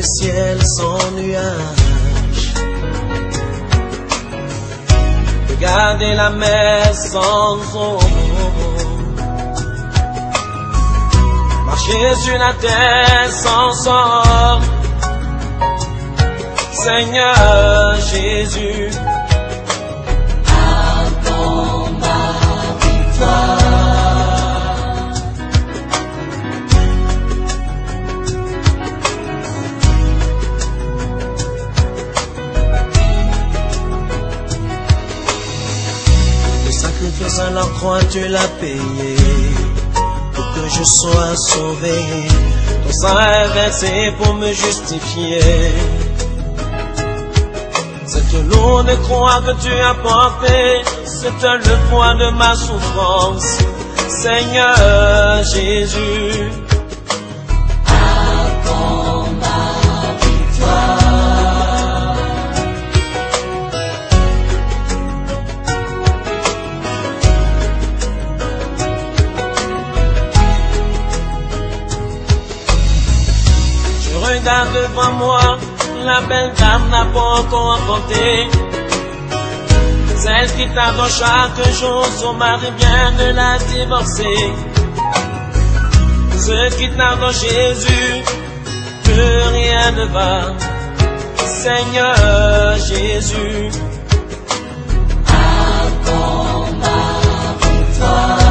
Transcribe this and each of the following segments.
ciel sans nuage. Regardez la mer sans eau. Marcher sur la terre sans sort. Seigneur Jésus, attends ma victoire. Le sacrifice à la croix, tu l'as payé pour que je sois sauvé. Ton sang est versé pour me justifier. Cette lourde croix que tu as portée, c'est le poids de ma souffrance. Seigneur Jésus, attends ma victoire. Je regarde devant moi, la belle dame n'a pas encore emporté. Celle qui t'attend chaque jour, son mari vient de la divorcer. Ce qui t'attend Jésus, que rien ne va. Seigneur Jésus, attends ma victoire.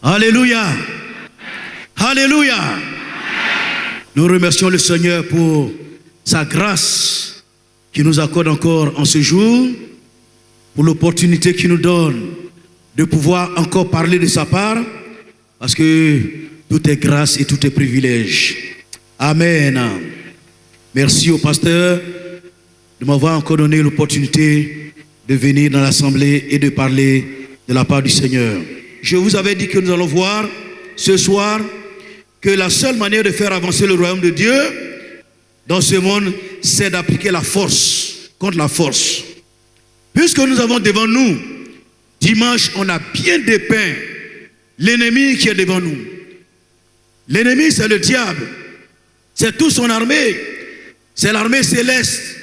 Alléluia. Alléluia. Nous remercions le Seigneur pour sa grâce qui nous accorde encore en ce jour, pour l'opportunité qu'il nous donne de pouvoir encore parler de sa part, parce que tout est grâce et tout est privilège. Amen. Merci au pasteur de m'avoir encore donné l'opportunité de venir dans l'assemblée et de parler de la part du Seigneur. Je vous avais dit que nous allons voir ce soir que la seule manière de faire avancer le royaume de Dieu dans ce monde, c'est d'appliquer la force contre la force. Puisque nous avons devant nous, dimanche, on a bien dépeint l'ennemi qui est devant nous. L'ennemi, c'est le diable. C'est toute son armée. C'est l'armée céleste,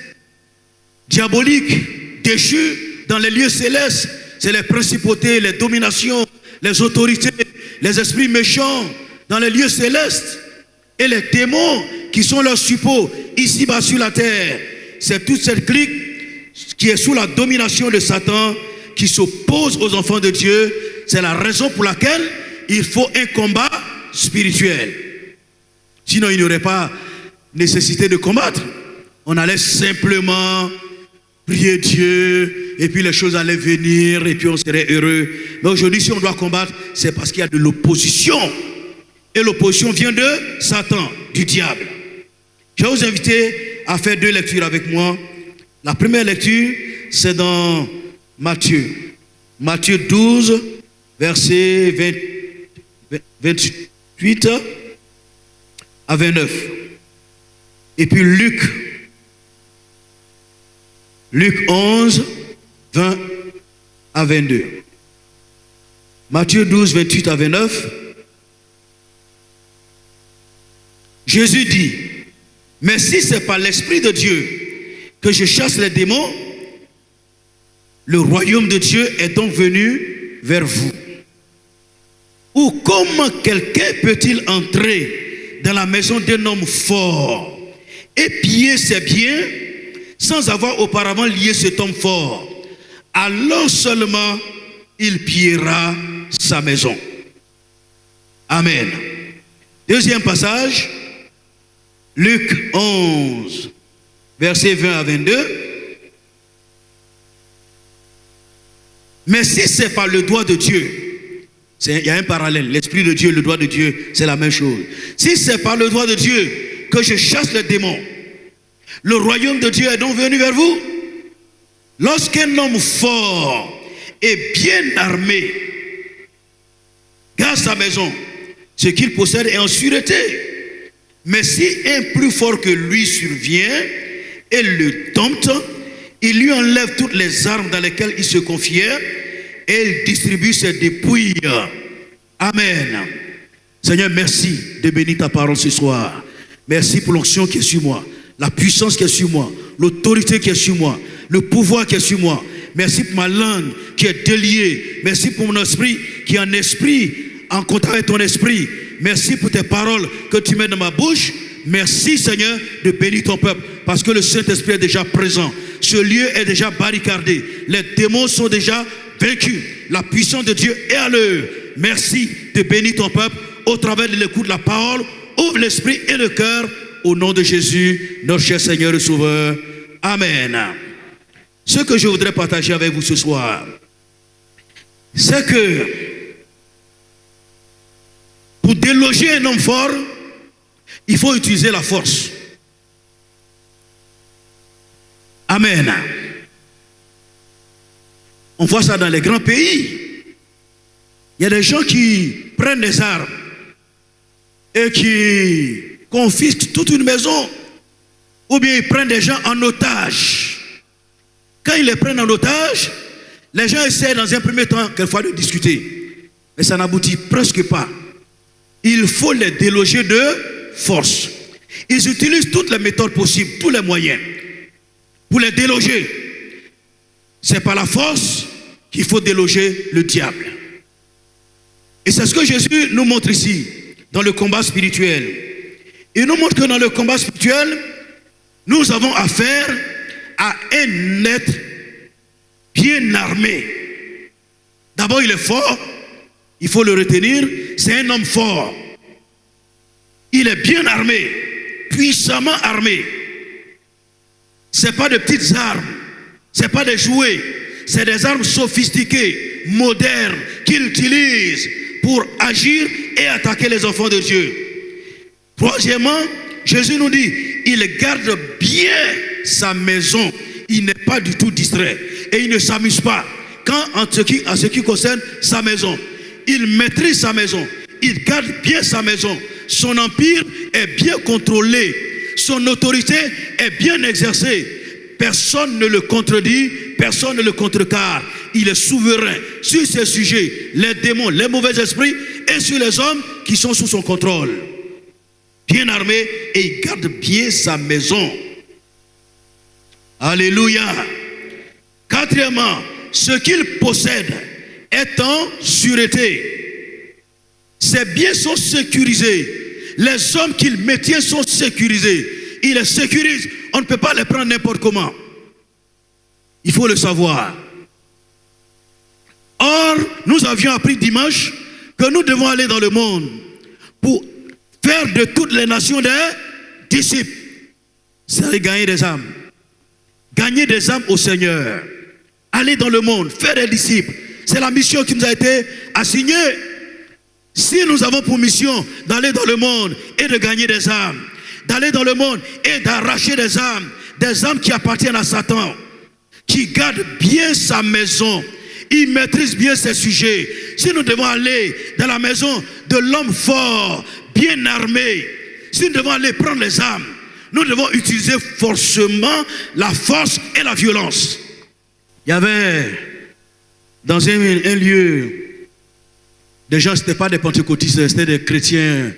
diabolique, déchue dans les lieux célestes. C'est les principautés, les dominations, les autorités, les esprits méchants dans les lieux célestes et les démons qui sont leurs suppôts ici-bas sur la terre. C'est toute cette clique qui est sous la domination de Satan qui s'oppose aux enfants de Dieu. C'est la raison pour laquelle il faut un combat spirituel. Sinon, il n'y aurait pas nécessité de combattre. On allait simplement prier Dieu, et puis les choses allaient venir, et puis on serait heureux. Mais aujourd'hui, si on doit combattre, c'est parce qu'il y a de l'opposition. Et l'opposition vient de Satan, du diable. Je vais vous inviter à faire 2 lectures avec moi. La première lecture, c'est dans Matthieu. Matthieu 12, versets 28 à 29. Et puis Luc 11, 20 à 22. Matthieu 12, 28 à 29. Jésus dit, mais si c'est par l'Esprit de Dieu que je chasse les démons, le royaume de Dieu est donc venu vers vous. Ou comment quelqu'un peut-il entrer dans la maison d'un homme fort et piller ses biens sans avoir auparavant lié cet homme fort? Alors seulement il pillera sa maison. Amen. Deuxième passage, Luc 11, versets 20 à 22. Mais si c'est par le doigt de Dieu, il y a un parallèle, l'Esprit de Dieu, le doigt de Dieu, c'est la même chose. Si c'est par le doigt de Dieu que je chasse les démons, le royaume de Dieu est donc venu vers vous. Lorsqu'un homme fort et bien armé garde sa maison, ce qu'il possède est en sûreté. Mais si un plus fort que lui survient et le dompte, Il lui enlève toutes les armes dans lesquelles il se confiait et il distribue ses dépouilles. Amen. Seigneur, merci de bénir ta parole ce soir. Merci pour l'onction qui est sur moi, la puissance qui est sur moi, l'autorité qui est sur moi, le pouvoir qui est sur moi. Merci pour ma langue qui est déliée. Merci pour mon esprit qui est en esprit, en contact avec ton esprit. Merci pour tes paroles que tu mets dans ma bouche. Merci Seigneur de bénir ton peuple parce que le Saint-Esprit est déjà présent. Ce lieu est déjà barricadé. Les démons sont déjà vaincus. La puissance de Dieu est à l'œuvre. Merci de bénir ton peuple au travers de l'écoute de la parole. Ouvre l'esprit et le cœur au nom de Jésus, notre cher Seigneur et Sauveur. Amen. Ce que je voudrais partager avec vous ce soir, c'est que pour déloger un homme fort, il faut utiliser la force. Amen. On voit ça dans les grands pays. Il y a des gens qui prennent des armes et qui confisquent toute une maison, ou bien ils prennent des gens en otage. Quand ils les prennent en otage, les gens essaient dans un premier temps quelquefois de discuter, mais ça n'aboutit presque pas. Il faut les déloger de force. Ils utilisent toutes les méthodes possibles, tous les moyens pour les déloger. C'est par la force qu'il faut déloger le diable. Et c'est ce que Jésus nous montre ici, dans le combat spirituel. Il nous montre que dans le combat spirituel, nous avons affaire à un être bien armé. D'abord, il est fort, il faut le retenir, c'est un homme fort. Il est bien armé, puissamment armé. Ce n'est pas de petites armes, ce n'est pas des jouets, c'est des armes sophistiquées, modernes, qu'il utilise pour agir et attaquer les enfants de Dieu. Troisièmement, Jésus nous dit, il garde bien sa maison. Il n'est pas du tout distrait et il ne s'amuse pas. Quand en ce qui concerne sa maison, il maîtrise sa maison, il garde bien sa maison. Son empire est bien contrôlé, son autorité est bien exercée. Personne ne le contredit, personne ne le contrecarre. Il est souverain sur ces sujets, les démons, les mauvais esprits et sur les hommes qui sont sous son contrôle. Bien armé et il garde bien sa maison. Alléluia. Quatrièmement, ce qu'il possède est en sûreté. Ses biens sont sécurisés. Les hommes qu'il maintient sont sécurisés. Il les sécurise. On ne peut pas les prendre n'importe comment. Il faut le savoir. Or, nous avions appris dimanche que nous devons aller dans le monde pour faire de toutes les nations des disciples. C'est gagner des âmes. Gagner des âmes au Seigneur. Aller dans le monde, faire des disciples. C'est la mission qui nous a été assignée. Si nous avons pour mission d'aller dans le monde et de gagner des âmes, d'aller dans le monde et d'arracher des âmes qui appartiennent à Satan, qui garde bien sa maison, il maîtrise bien ses sujets. Si nous devons aller dans la maison de l'homme fort, bien armé, si nous devons aller prendre les âmes, nous devons utiliser forcément la force et la violence. Il y avait dans un lieu des gens, ce n'étaient pas des pentecôtistes, c'était des chrétiens,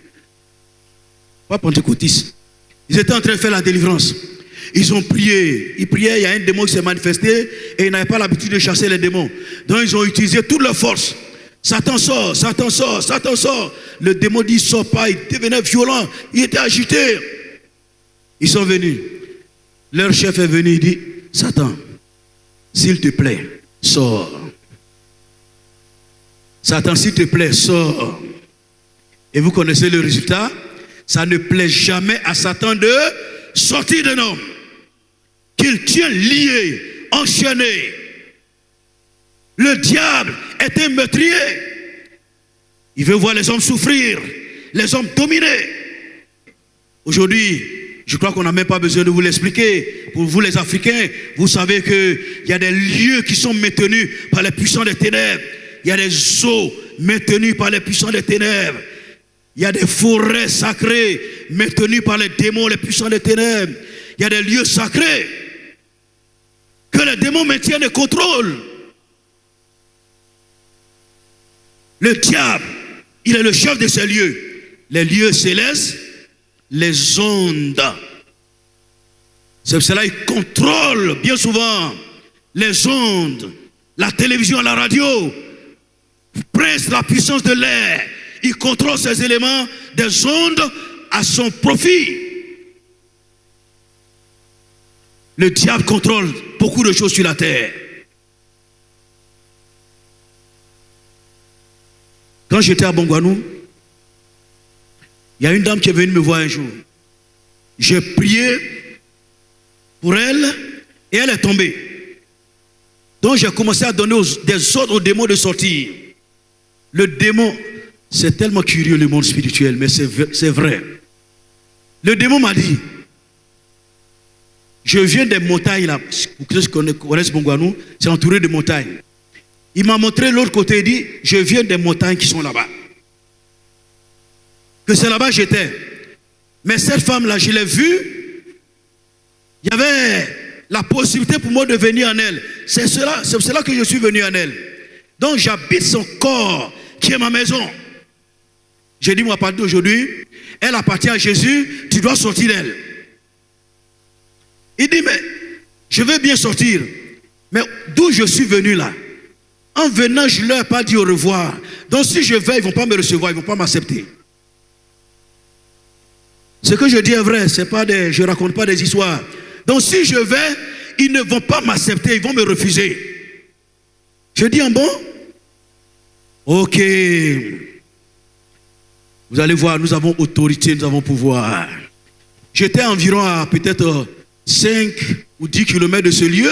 pas pentecôtistes. Ils étaient en train de faire la délivrance. Ils ont prié. Ils priaient, il y a un démon qui s'est manifesté et ils n'avaient pas l'habitude de chasser les démons. Donc ils ont utilisé toute leur force. Satan sort, Satan sort, Satan sort. Le démon dit, il ne sort pas, il devenait violent, il était agité. Ils sont venus. Leur chef est venu, il dit, Satan, s'il te plaît, sors. Satan, s'il te plaît, sors. Et vous connaissez le résultat? Ça ne plaît jamais à Satan de sortir d'un homme qu'il tient lié, enchaîné. Le diable est un meurtrier. Il veut voir les hommes souffrir, les hommes dominés. Aujourd'hui, je crois qu'on n'a même pas besoin de vous l'expliquer. Pour vous les Africains, vous savez qu'il y a des lieux qui sont maintenus par les puissants des ténèbres. Il y a des eaux maintenues par les puissants des ténèbres. Il y a des forêts sacrées maintenues par les démons, les puissants des ténèbres. Il y a des lieux sacrés. que les démons maintiennent et contrôlent. Le diable, il est le chef de ces lieux. Les lieux célestes, les ondes. C'est pour cela qu'il contrôle bien souvent les ondes, la télévision, la radio, presse la puissance de l'air. Il contrôle ces éléments des ondes à son profit. Le diable contrôle beaucoup de choses sur la terre. Quand j'étais à Bongwanou, il y a une dame qui est venue me voir un jour. J'ai prié pour elle et elle est tombée. Donc j'ai commencé à donner des ordres aux démons de sortir. Le démon, c'est tellement curieux le monde spirituel, mais c'est vrai. Le démon m'a dit, je viens des montagnes là, pour ceux qui connaissent Bongwanou, c'est entouré de montagnes. Il m'a montré l'autre côté et dit, je viens des montagnes qui sont là-bas. Que c'est là-bas que j'étais. Mais cette femme-là, je l'ai vue, il y avait la possibilité pour moi de venir en elle. C'est cela que je suis venu en elle. Donc j'habite son corps, qui est ma maison. J'ai dit, moi, à partir d'aujourd'hui, elle appartient à Jésus, tu dois sortir d'elle. Il dit, mais je veux bien sortir. Mais d'où je suis venu là? En venant, je ne leur ai pas dit au revoir. Donc si je vais, ils ne vont pas me recevoir, ils ne vont pas m'accepter. Ce que je dis est vrai, je ne raconte pas des histoires. Donc si je vais, ils ne vont pas m'accepter, ils vont me refuser. Je dis, en bon? Ok. Vous allez voir, nous avons autorité, nous avons pouvoir. J'étais environ à peut-être 5 ou 10 kilomètres de ce lieu.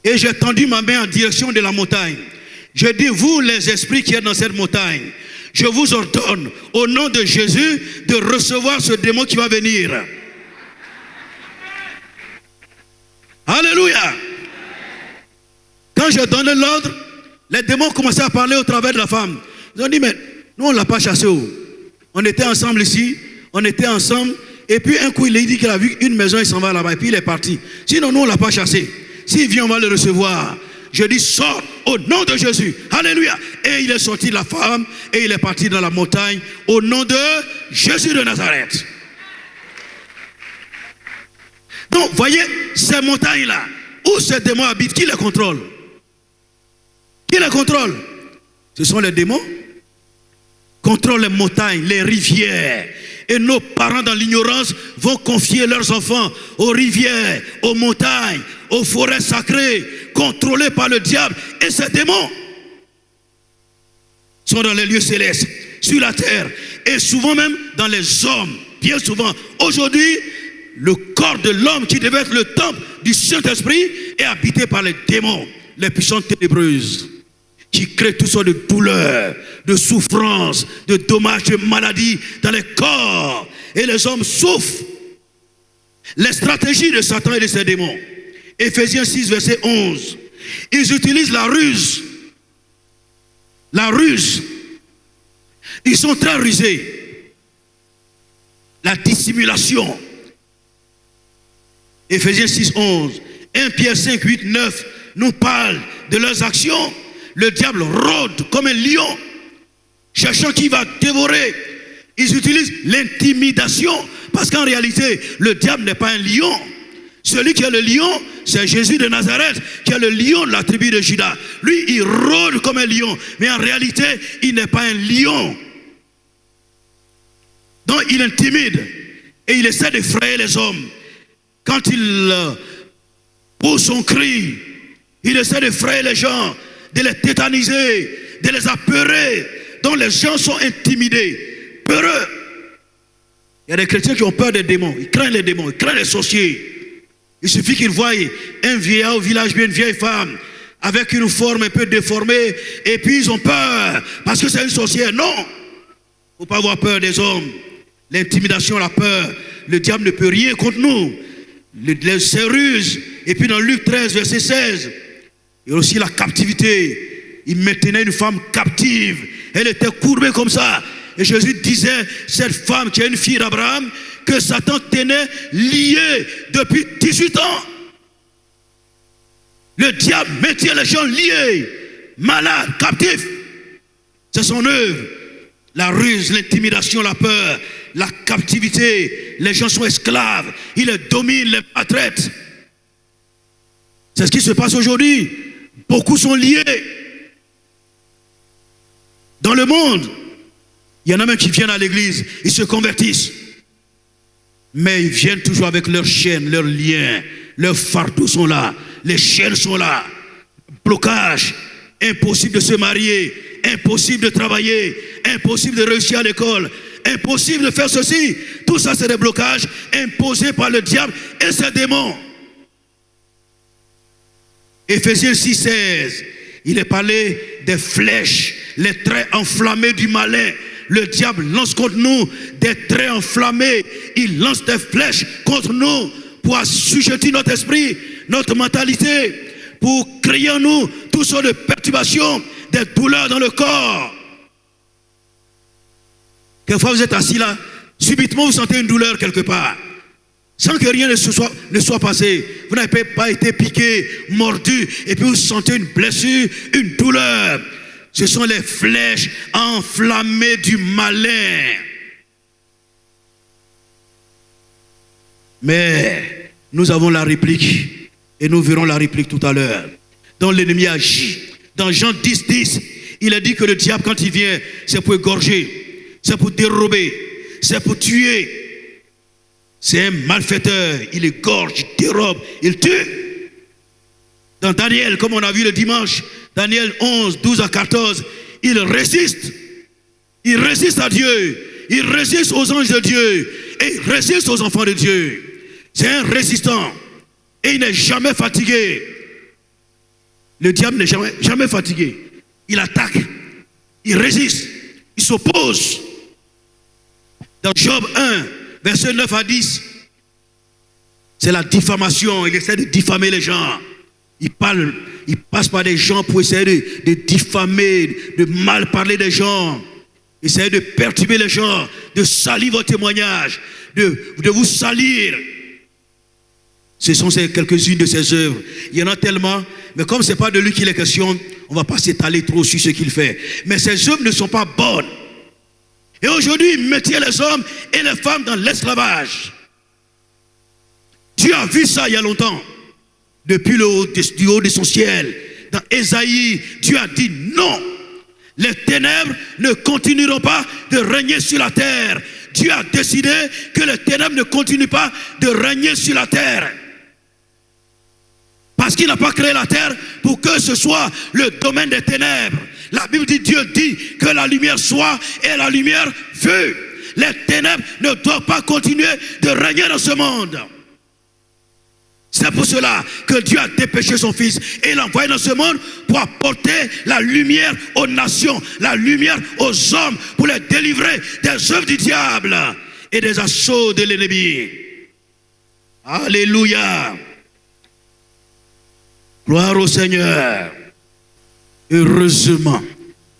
Et j'ai tendu ma main en direction de la montagne. J'ai dit, vous les esprits qui êtes dans cette montagne, je vous ordonne au nom de Jésus de recevoir ce démon qui va venir. Alléluia. Quand j'ai donné l'ordre, les démons commençaient à parler au travers de la femme. Ils ont dit, mais nous on ne l'a pas chassé. On était ensemble ici, on était ensemble. Et puis un coup il a dit qu'il a vu une maison, il s'en va là-bas et puis il est parti. Sinon nous on ne l'a pas chassé. S'il vient, on va le recevoir. Je dis, sors au nom de Jésus. Alléluia. Et il est sorti de la femme et il est parti dans la montagne au nom de Jésus de Nazareth. Donc, voyez, ces montagnes-là, où ces démons habitent, qui les contrôle? Qui les contrôle? Ce sont les démons. Contrôlent les montagnes, les rivières. Et nos parents dans l'ignorance vont confier leurs enfants aux rivières, aux montagnes, aux forêts sacrées, contrôlées par le diable. Et ces démons sont dans les lieux célestes, sur la terre, et souvent même dans les hommes. Bien souvent, aujourd'hui, le corps de l'homme qui devait être le temple du Saint-Esprit est habité par les démons, les puissances ténébreuses, qui créent toutes sortes de douleurs, de souffrances, de dommages, de maladies dans les corps. Et les hommes souffrent. Les stratégies de Satan et de ses démons. Éphésiens 6, verset 11. Ils utilisent la ruse. La ruse. Ils sont très rusés. La dissimulation. Éphésiens 6, 11. 1 Pierre 5, 8, 9 nous parle de leurs actions. Le diable rôde comme un lion, cherchant qui va dévorer. Ils utilisent l'intimidation, parce qu'en réalité, le diable n'est pas un lion. Celui qui est le lion, c'est Jésus de Nazareth, qui est le lion de la tribu de Juda. Lui, il rôde comme un lion, mais en réalité, il n'est pas un lion. Donc, il intimide, et il essaie d'effrayer les hommes. Quand il pousse son cri, il essaie d'effrayer les gens, de les tétaniser, de les apeurer, dont les gens sont intimidés, peureux. Il y a des chrétiens qui ont peur des démons, ils craignent les démons, ils craignent les sorciers. Il suffit qu'ils voient un vieillard au village, bien une vieille femme, avec une forme un peu déformée, et puis ils ont peur, parce que c'est une sorcière. Non, il ne faut pas avoir peur des hommes. L'intimidation, la peur, le diable ne peut rien contre nous. Les ruses, et puis dans Luc 13, verset 16, et aussi la captivité. Il maintenait une femme captive. Elle était courbée comme ça. Et Jésus disait, cette femme qui est une fille d'Abraham, que Satan tenait liée depuis 18 ans. Le diable maintient les gens liés, malades, captifs. C'est son œuvre. La ruse, l'intimidation, la peur, la captivité. Les gens sont esclaves. Il les domine, les maltraite. C'est ce qui se passe aujourd'hui. Beaucoup sont liés. Dans le monde, il y en a même qui viennent à l'église, ils se convertissent. Mais ils viennent toujours avec leurs chaînes, leurs liens, leurs fardeaux sont là, les chaînes sont là. Blocage, impossible de se marier, impossible de travailler, impossible de réussir à l'école, impossible de faire ceci. Tout ça, c'est des blocages imposés par le diable et ses démons. Éphésiens 6,16, il est parlé des flèches, les traits enflammés du malin. Le diable lance contre nous des traits enflammés. Il lance des flèches contre nous pour assujettir notre esprit, notre mentalité, pour créer en nous toutes sortes de perturbations, des douleurs dans le corps. Quelquefois vous êtes assis là, subitement vous sentez une douleur quelque part. Sans que rien ne soit passé. Vous n'avez pas été piqué, mordu, et puis vous sentez une blessure, une douleur. Ce sont les flèches enflammées du malin. Mais nous avons la réplique, et nous verrons la réplique tout à l'heure. Dont l'ennemi agit. Dans Jean 10,10, il a dit que le diable, quand il vient, c'est pour égorger, c'est pour dérober, c'est pour tuer. C'est un malfaiteur, il égorge, il dérobe, il tue. Dans Daniel, comme on a vu le dimanche, Daniel 11, 12 à 14, il résiste. Il résiste à Dieu. Il résiste aux anges de Dieu. Et il résiste aux enfants de Dieu. C'est un résistant. Et il n'est jamais fatigué. Le diable n'est jamais fatigué. Il attaque. Il résiste. Il s'oppose. Dans Job 1, verset 9 à 10, c'est la diffamation. Il essaie de diffamer les gens. Il passe par des gens pour essayer de diffamer, de mal parler des gens, essayer de perturber les gens, de salir votre témoignage, de vous salir. Ce sont quelques-unes de ses œuvres. Il y en a tellement, mais comme ce n'est pas de lui qu'il est question, on ne va pas s'étaler trop sur ce qu'il fait. Mais ses œuvres ne sont pas bonnes. Et aujourd'hui, il mettait les hommes et les femmes dans l'esclavage. Dieu a vu ça il y a longtemps. Depuis du haut de son ciel, dans Ésaïe, Dieu a dit non. Les ténèbres ne continueront pas de régner sur la terre. Dieu a décidé que les ténèbres ne continuent pas de régner sur la terre. Parce qu'il n'a pas créé la terre pour que ce soit le domaine des ténèbres. La Bible dit, Dieu dit que la lumière soit et la lumière fut. Les ténèbres ne doivent pas continuer de régner dans ce monde. C'est pour cela que Dieu a dépêché son Fils et l'a envoyé dans ce monde pour apporter la lumière aux nations, la lumière aux hommes, pour les délivrer des œuvres du diable et des assauts de l'ennemi. Alléluia. Gloire au Seigneur. Heureusement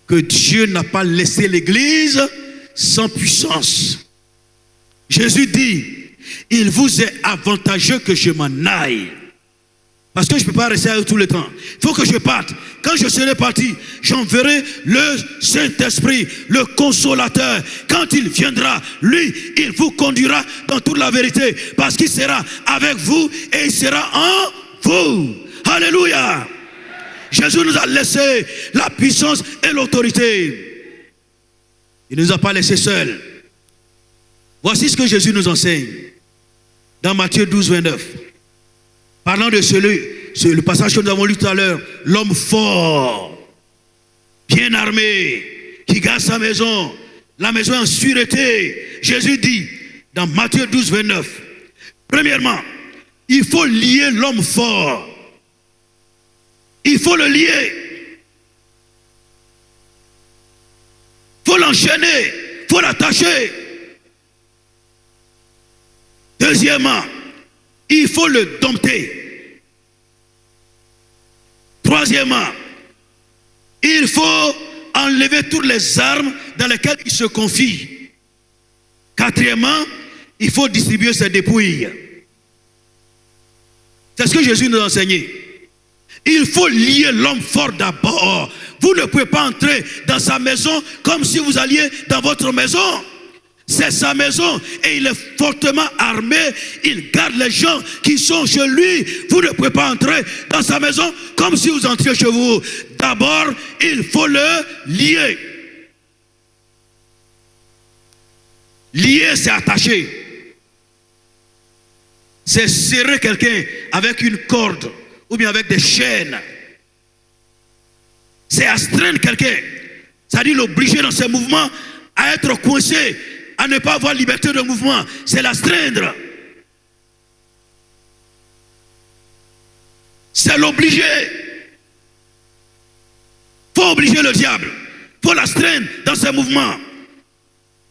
que Dieu n'a pas laissé l'Église sans puissance. Jésus dit, il vous est avantageux que je m'en aille. Parce que je ne peux pas rester avec tout le temps. Il faut que je parte. Quand je serai parti, j'enverrai le Saint-Esprit, le Consolateur. Quand il viendra, lui, il vous conduira dans toute la vérité. Parce qu'il sera avec vous et il sera en vous. Alléluia. Jésus nous a laissé la puissance et l'autorité. Il ne nous a pas laissés seuls. Voici ce que Jésus nous enseigne. Dans Matthieu 12, 29. Parlant de le passage que nous avons lu tout à l'heure. L'homme fort, bien armé, qui garde sa maison. La maison en sûreté. Jésus dit, dans Matthieu 12, 29. Premièrement, il faut lier l'homme fort. Il faut le lier. Il faut l'enchaîner. Il faut l'attacher. Deuxièmement, il faut le dompter. Troisièmement, il faut enlever toutes les armes dans lesquelles il se confie. Quatrièmement, il faut distribuer ses dépouilles. C'est ce que Jésus nous a enseigné. Il faut lier l'homme fort d'abord. Vous ne pouvez pas entrer dans sa maison comme si vous alliez dans votre maison. C'est sa maison et il est fortement armé. Il garde les gens qui sont chez lui. Vous ne pouvez pas entrer dans sa maison comme si vous entriez chez vous. D'abord, il faut le lier. Lier, c'est attacher. C'est serrer quelqu'un avec une corde ou bien avec des chaînes. C'est astreindre quelqu'un. C'est-à-dire l'obliger dans ses mouvements à être coincé, à ne pas avoir liberté de mouvement. C'est l'astreindre. C'est l'obliger. Il faut obliger le diable. Il faut l'astreindre dans ses mouvements.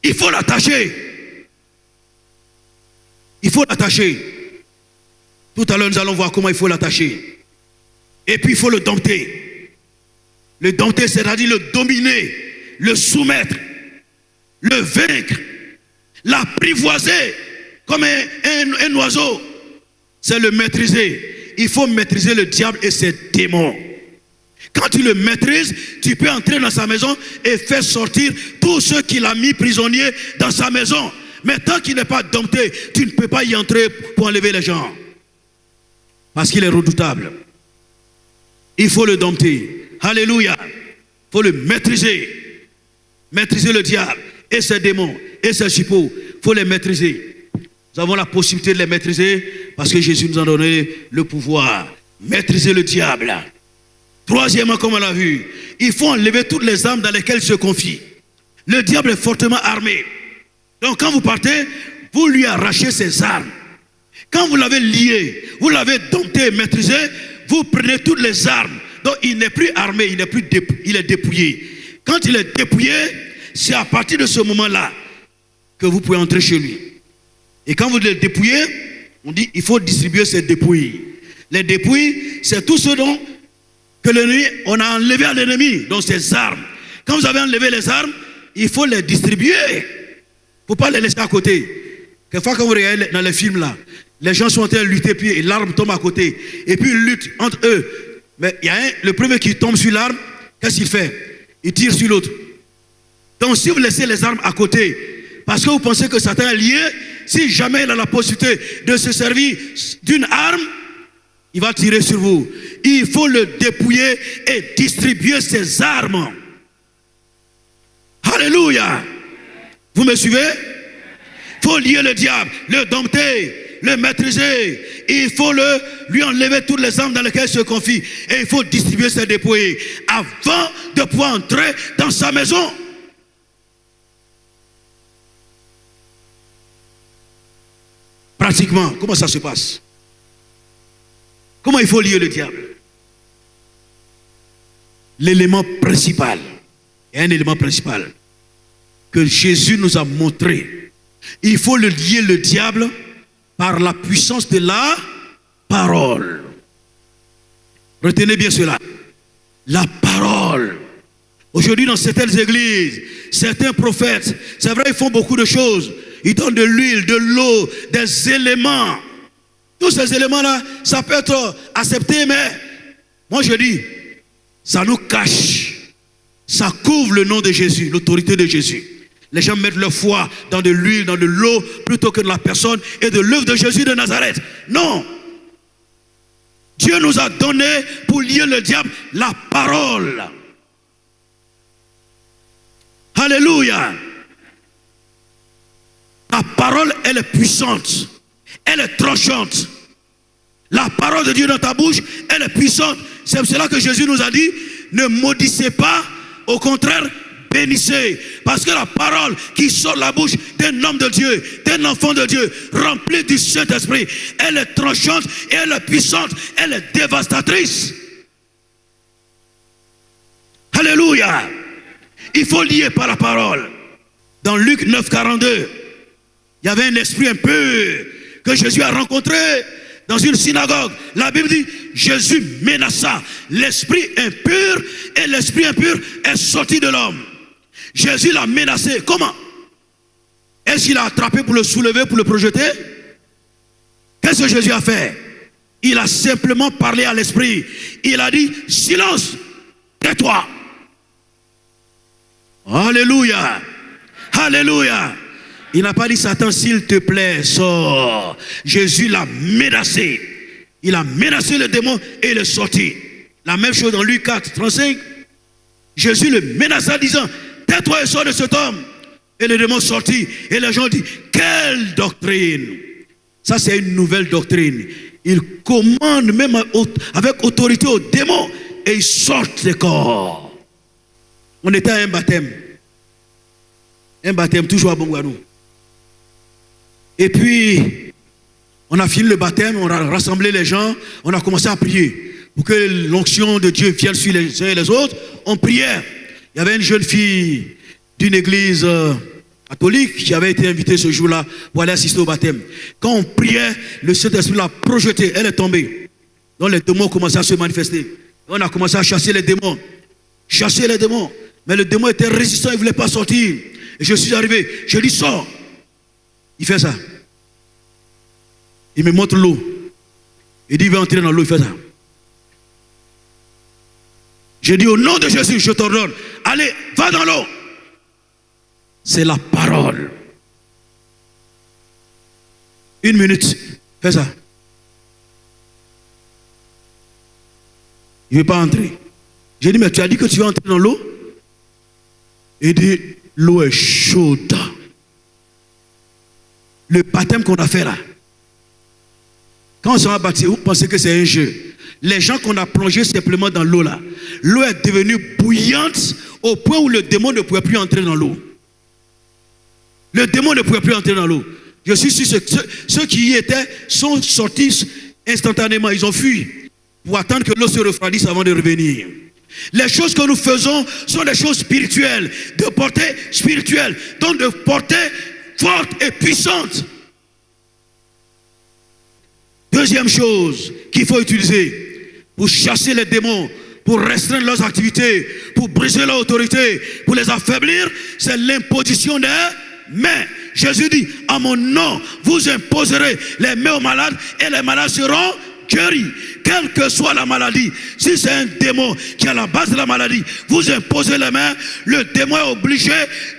Il faut l'attacher. Il faut l'attacher. Tout à l'heure, nous allons voir comment il faut l'attacher. Et puis, il faut le dompter. Le dompter, c'est-à-dire le dominer, le soumettre, le vaincre, l'apprivoiser comme un oiseau. C'est le maîtriser. Il faut maîtriser le diable et ses démons. Quand tu le maîtrises, tu peux entrer dans sa maison et faire sortir tous ceux qu'il a mis prisonniers dans sa maison. Mais tant qu'il n'est pas dompté, tu ne peux pas y entrer pour enlever les gens. Parce qu'il est redoutable. Il faut le dompter. Alléluia. Il faut le maîtriser. Maîtriser le diable et ses démons et ses suppôts. Il faut les maîtriser. Nous avons la possibilité de les maîtriser parce que Jésus nous a donné le pouvoir. Maîtriser le diable. Troisièmement, comme on l'a vu, il faut enlever toutes les armes dans lesquelles il se confie. Le diable est fortement armé. Donc quand vous partez, vous lui arrachez ses armes. Quand vous l'avez lié, vous l'avez dompté, maîtrisé, vous prenez toutes les armes. Donc il n'est plus armé, il est dépouillé. Quand il est dépouillé, c'est à partir de ce moment-là que vous pouvez entrer chez lui. Et quand vous le dépouillez, on dit il faut distribuer ces dépouilles. Les dépouilles, c'est tout ce dont que l'ennemi, on a enlevé à l'ennemi, donc ses armes. Quand vous avez enlevé les armes, il faut les distribuer. Il ne faut pas les laisser à côté. Quelquefois, quand vous regardez dans les films là, les gens sont en train de lutter, puis l'arme tombe à côté. Et puis ils luttent entre eux. Mais il y a le premier qui tombe sur l'arme, qu'est-ce qu'il fait? Il tire sur l'autre. Donc si vous laissez les armes à côté, parce que vous pensez que Satan est lié, si jamais il a la possibilité de se servir d'une arme, il va tirer sur vous. Il faut le dépouiller et distribuer ses armes. Alléluia. Vous me suivez? Il faut lier le diable, le dompter, le maîtriser. Il faut lui enlever toutes les armes dans lesquelles il se confie. Et il faut distribuer ses dépouilles avant de pouvoir entrer dans sa maison. Pratiquement, comment ça se passe? Comment il faut lier le diable? L'élément principal, il y a un élément principal que Jésus nous a montré. Il faut le lier le diable par la puissance de la parole. Retenez bien cela. La parole. Aujourd'hui, dans certaines églises, certains prophètes, c'est vrai, ils font beaucoup de choses. Ils donnent de l'huile, de l'eau, des éléments. Tous ces éléments-là, ça peut être accepté, mais moi je dis, ça nous cache. Ça couvre le nom de Jésus, l'autorité de Jésus. Les gens mettent leur foi dans de l'huile, dans de l'eau, plutôt que dans la personne et de l'œuvre de Jésus de Nazareth. Non. Dieu nous a donné pour lier le diable la parole. Alléluia. La parole, elle est puissante. Elle est tranchante. La parole de Dieu dans ta bouche, elle est puissante. C'est pour cela que Jésus nous a dit, ne maudissez pas, au contraire, bénissez. Parce que la parole qui sort de la bouche d'un homme de Dieu, d'un enfant de Dieu, rempli du Saint-Esprit, elle est tranchante et elle est puissante, elle est dévastatrice. Alléluia. Il faut lier par la parole. Dans Luc 9, 42, il y avait un esprit impur que Jésus a rencontré dans une synagogue. La Bible dit, Jésus menaça l'esprit impur et l'esprit impur est sorti de l'homme. Jésus l'a menacé. Comment? Est-ce qu'il l'a attrapé pour le soulever, pour le projeter? Qu'est-ce que Jésus a fait? Il a simplement parlé à l'esprit. Il a dit, silence, tais-toi. Alléluia. Alléluia. Il n'a pas dit, Satan, s'il te plaît, sors. Jésus l'a menacé. Il a menacé le démon et il est sorti. La même chose dans Luc 4, 35. Jésus le menaça disant, tais-toi et sors de cet homme. Et le démon sortit. Et les gens disent, quelle doctrine. Ça, c'est une nouvelle doctrine. Il commande même avec autorité aux démons et ils sortent des corps. On était à un baptême. Un baptême toujours à Bongouanou. Et puis, on a fini le baptême, on a rassemblé les gens, on a commencé à prier. Pour que l'onction de Dieu vienne sur les uns et les autres, on priait. Il y avait une jeune fille d'une église catholique qui avait été invitée ce jour-là pour aller assister au baptême. Quand on priait, le Saint-Esprit l'a projetée, elle est tombée. Donc les démons ont commencé à se manifester. On a commencé à chasser les démons. Chasser les démons. Mais le démon était résistant, il ne voulait pas sortir. Et je suis arrivé, je lui dis sors. Il fait ça. Il me montre l'eau. Il dit il va entrer dans l'eau, il fait ça. Je dis au nom de Jésus, je t'ordonne, allez, va dans l'eau. C'est la parole. 1 minute, fais ça. Il ne veut pas entrer. J'ai dit, mais tu as dit que tu vas entrer dans l'eau? Il dit, l'eau est chaude. Le baptême qu'on a fait là, quand on s'en va baptiser, vous pensez que c'est un jeu? Les gens qu'on a plongés simplement dans l'eau là, l'eau est devenue bouillante au point où le démon ne pouvait plus entrer dans l'eau. Le démon ne pouvait plus entrer dans l'eau. Je suis sûr que ceux qui y étaient sont sortis instantanément. Ils ont fui pour attendre que l'eau se refroidisse avant de revenir. Les choses que nous faisons sont des choses spirituelles, de portée spirituelle, donc de portée forte et puissante. Deuxième chose qu'il faut utiliser pour chasser les démons, pour restreindre leurs activités, pour briser leur autorité, pour les affaiblir, c'est l'imposition des mains. Jésus dit, à mon nom, vous imposerez les mains aux malades et les malades seront guéris. Quelle que soit la maladie, si c'est un démon qui est à la base de la maladie, vous imposez les mains, le démon est obligé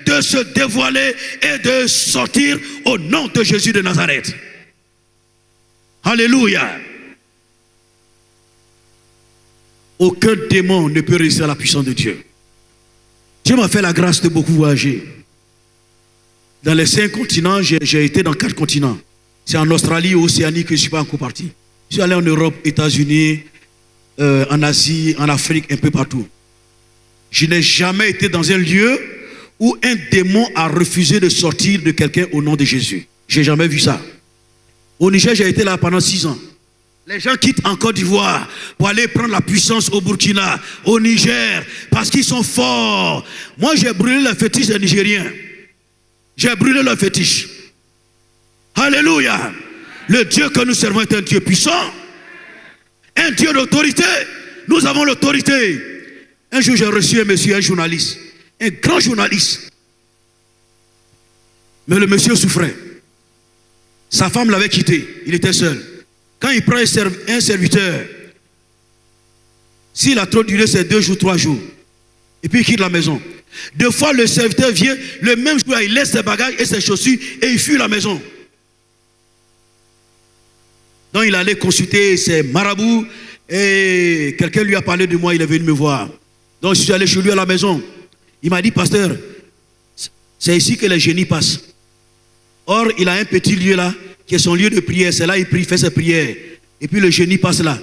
de se dévoiler et de sortir au nom de Jésus de Nazareth. Alléluia. Aucun démon ne peut résister à la puissance de Dieu. Dieu m'a fait la grâce de beaucoup voyager. Dans les 5 continents, j'ai été dans 4 continents. C'est en Australie, Océanie que je ne suis pas encore parti. Je suis allé en Europe, États-Unis, en Asie, en Afrique, un peu partout. Je n'ai jamais été dans un lieu où un démon a refusé de sortir de quelqu'un au nom de Jésus. Je n'ai jamais vu ça. Au Niger, j'ai été là pendant 6 ans. Les gens quittent en Côte d'Ivoire pour aller prendre la puissance au Burkina, au Niger, parce qu'ils sont forts. Moi, j'ai brûlé le fétiche des Nigériens. J'ai brûlé le fétiche. Alléluia. Le Dieu que nous servons est un Dieu puissant. Un Dieu d'autorité. Nous avons l'autorité. Un jour, j'ai reçu un monsieur, un journaliste. Un grand journaliste. Mais le monsieur souffrait. Sa femme l'avait quitté. Il était seul. Quand il prend un serviteur, s'il a trop duré, c'est 2 jours, 3 jours. Et puis il quitte la maison. 2 fois, le serviteur vient, le même jour, il laisse ses bagages et ses chaussures et il fuit la maison. Donc il allait consulter ses marabouts et quelqu'un lui a parlé de moi, il est venu me voir. Donc je suis allé chez lui à la maison. Il m'a dit, pasteur, c'est ici que les génies passent. Or, il a un petit lieu là, qui est son lieu de prière. C'est là il prie, fait ses prières. Et puis le génie passe là.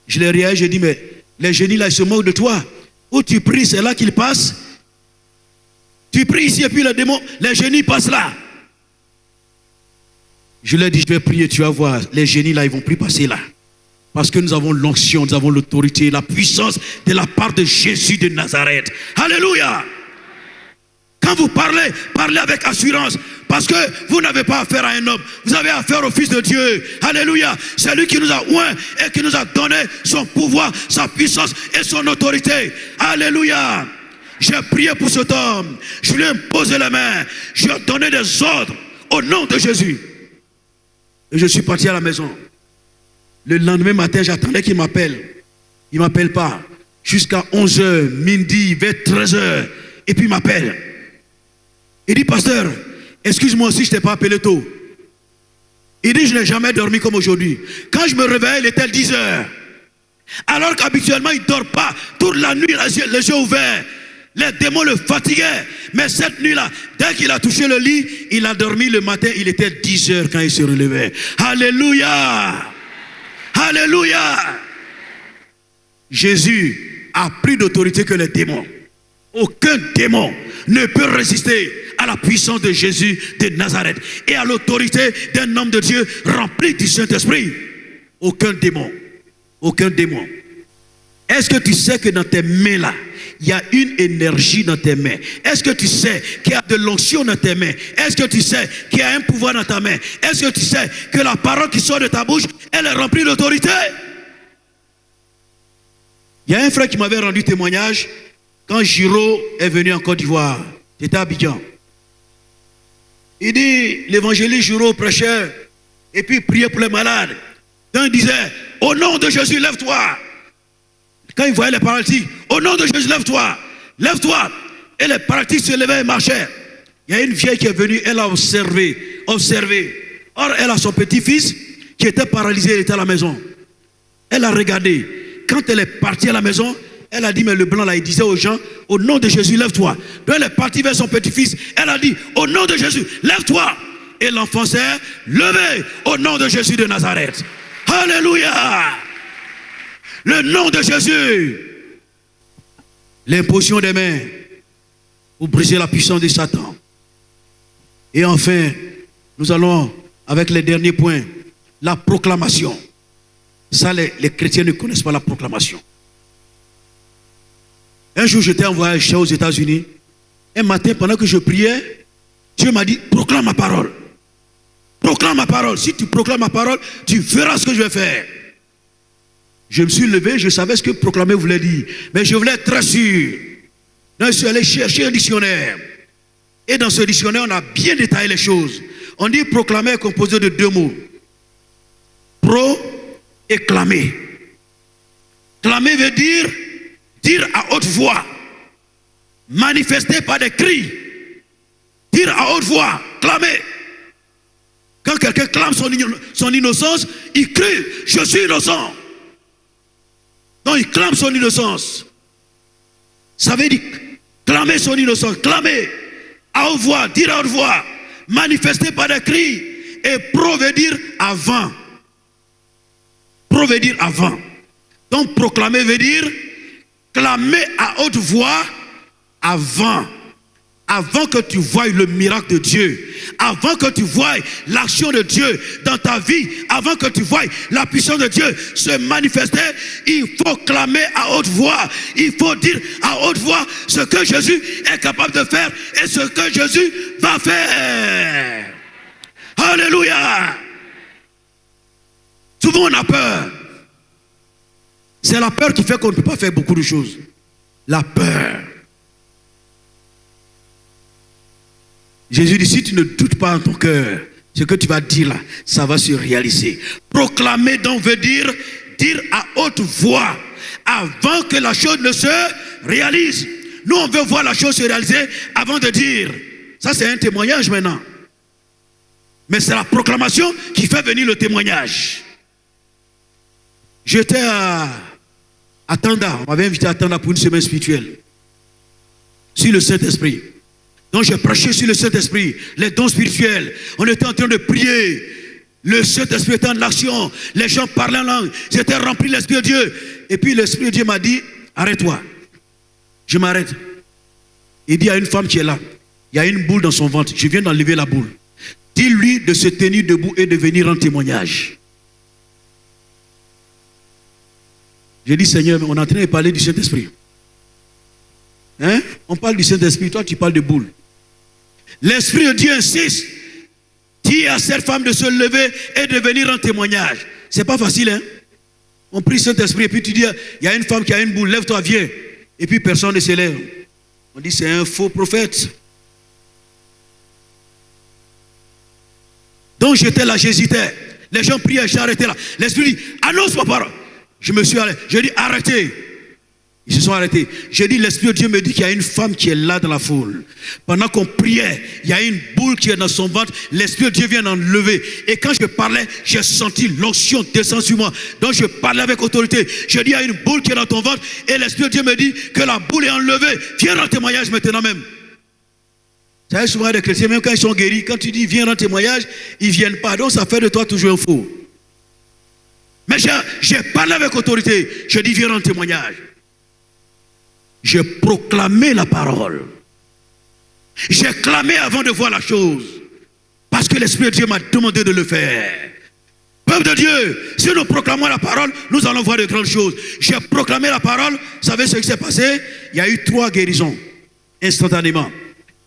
Je l'ai réagi, j'ai dit, mais les génies là, ils se moquent de toi. Où tu pries, c'est là qu'ils passent. Tu pries ici et puis le démon, les génies passent là. Je lui ai dit, je vais prier, tu vas voir, les génies là, ils vont plus passer là. Parce que nous avons l'onction, nous avons l'autorité, la puissance de la part de Jésus de Nazareth. Alléluia. Quand vous parlez, parlez avec assurance. Parce que vous n'avez pas affaire à un homme. Vous avez affaire au Fils de Dieu. Alléluia. C'est lui qui nous a oints et qui nous a donné son pouvoir, sa puissance et son autorité. Alléluia. J'ai prié pour cet homme. Je lui ai imposé les mains. Je lui ai donné des ordres au nom de Jésus. Et je suis parti à la maison. Le lendemain matin, j'attendais qu'il m'appelle. Il ne m'appelle pas. Jusqu'à 11h, midi, vers 13h. Et puis il m'appelle. Il dit, pasteur, excuse-moi si je ne t'ai pas appelé tôt. Il dit, je n'ai jamais dormi comme aujourd'hui. Quand je me réveillais, il était 10h. Alors qu'habituellement, il ne dort pas. Toute la nuit, les yeux ouverts. Les démons le fatiguaient. Mais cette nuit-là, dès qu'il a touché le lit, il a dormi le matin. Il était 10h quand il se relevait. Alléluia! Alléluia! Jésus a plus d'autorité que les démons. Aucun démon ne peut résister à la puissance de Jésus de Nazareth et à l'autorité d'un homme de Dieu rempli du Saint-Esprit. Aucun démon. Aucun démon. Est-ce que tu sais que dans tes mains là, il y a une énergie dans tes mains? Est-ce que tu sais qu'il y a de l'onction dans tes mains? Est-ce que tu sais qu'il y a un pouvoir dans ta main? Est-ce que tu sais que la parole qui sort de ta bouche, elle est remplie d'autorité? Il y a un frère qui m'avait rendu témoignage quand Giro est venu en Côte d'Ivoire. C'était à Abidjan. Il dit, l'évangéliste Giro prêchait et puis priait pour les malades. Quand il disait, au nom de Jésus, lève-toi. Quand il voyait les paralytiques, au nom de Jésus, lève-toi, lève-toi. Et les paralytiques se levaient et marchaient. Il y a une vieille qui est venue, elle a observé. Or, elle a son petit-fils qui était paralysé, il était à la maison. Elle a regardé. Quand elle est partie à la maison, elle a dit, mais le blanc là, il disait aux gens, au nom de Jésus, lève-toi. Donc elle est partie vers son petit-fils. Elle a dit, au nom de Jésus, lève-toi. Et l'enfant s'est levé au nom de Jésus de Nazareth. Alléluia. Le nom de Jésus. L'imposition des mains pour briser la puissance de Satan. Et enfin, nous allons avec les derniers points. La proclamation. Ça, les chrétiens ne connaissent pas la proclamation. Un jour, j'étais en voyage aux États-Unis. Un matin, pendant que je priais, Dieu m'a dit, proclame ma parole. Proclame ma parole. Si tu proclames ma parole, tu verras ce que je vais faire. Je me suis levé, je savais ce que proclamer voulait dire. Mais je voulais être très sûr. Donc, je suis allé chercher un dictionnaire. Et dans ce dictionnaire, on a bien détaillé les choses. On dit proclamer est composé de deux mots. Pro et clamer. Clamer veut dire à haute voix. Manifester par des cris. Dire à haute voix. Clamer. Quand quelqu'un clame son innocence, il crie, je suis innocent. Donc il clame son innocence. Ça veut dire clamer son innocence. Clamer à haute voix, dire à haute voix. Manifester par des cris. Et pro veut dire avant. Pro veut dire avant. Donc proclamer veut dire clamer à haute voix avant. Avant que tu voies le miracle de Dieu, avant que tu voies l'action de Dieu dans ta vie, avant que tu voies la puissance de Dieu se manifester, il faut clamer à haute voix. Il faut dire à haute voix ce que Jésus est capable de faire et ce que Jésus va faire. Alléluia. Souvent on a peur. C'est la peur qui fait qu'on ne peut pas faire beaucoup de choses. La peur. Jésus dit, si tu ne doutes pas en ton cœur, ce que tu vas dire là, ça va se réaliser. Proclamer donc veut dire à haute voix, avant que la chose ne se réalise. Nous, on veut voir la chose se réaliser avant de dire. Ça, c'est un témoignage maintenant. Mais c'est la proclamation qui fait venir le témoignage. J'étais à Tanda, on m'avait invité à Tanda pour une semaine spirituelle. Sur le Saint-Esprit. Donc j'ai prêché sur le Saint-Esprit, les dons spirituels. On était en train de prier. Le Saint-Esprit était en action. Les gens parlaient en langue. J'étais rempli de l'Esprit de Dieu. Et puis l'Esprit de Dieu m'a dit, arrête-toi. Je m'arrête. Il dit à une femme qui est là, il y a une boule dans son ventre. Je viens d'enlever la boule. Dis-lui de se tenir debout et de venir en témoignage. J'ai dit, Seigneur, on est en train de parler du Saint-Esprit. Hein? On parle du Saint-Esprit, toi tu parles de boule. L'Esprit de Dieu insiste. Dis à cette femme de se lever et de venir en témoignage. C'est pas facile, hein? On prie Saint-Esprit et puis tu dis, il y a une femme qui a une boule, lève-toi, viens. Et puis personne ne se lève. On dit, c'est un faux prophète. Donc j'étais là, j'hésitais. Les gens priaient, j'ai arrêté là. L'Esprit dit, annonce ma parole. Je me suis arrêté. J'ai dit, arrêtez. Ils se sont arrêtés. J'ai dit, l'Esprit de Dieu me dit qu'il y a une femme qui est là dans la foule. Pendant qu'on priait, il y a une boule qui est dans son ventre. L'Esprit de Dieu vient d'enlever. Et quand je parlais, j'ai senti l'onction descendre sur moi. Donc je parlais avec autorité. J'ai dit, il y a une boule qui est dans ton ventre. Et l'Esprit de Dieu me dit que la boule est enlevée. Viens en témoignage maintenant même. Vous savez, souvent les chrétiens, même quand ils sont guéris, quand tu dis viens en témoignage, ils ne viennent pas. Donc ça fait de toi toujours un faux. Mais j'ai parlé avec autorité. Je dis viens en témoignage. J'ai proclamé la parole. J'ai clamé avant de voir la chose. Parce que l'Esprit de Dieu m'a demandé de le faire. Peuple de Dieu, si nous proclamons la parole, nous allons voir de grandes choses. J'ai proclamé la parole. Vous savez ce qui s'est passé? Il y a eu 3 guérisons. Instantanément.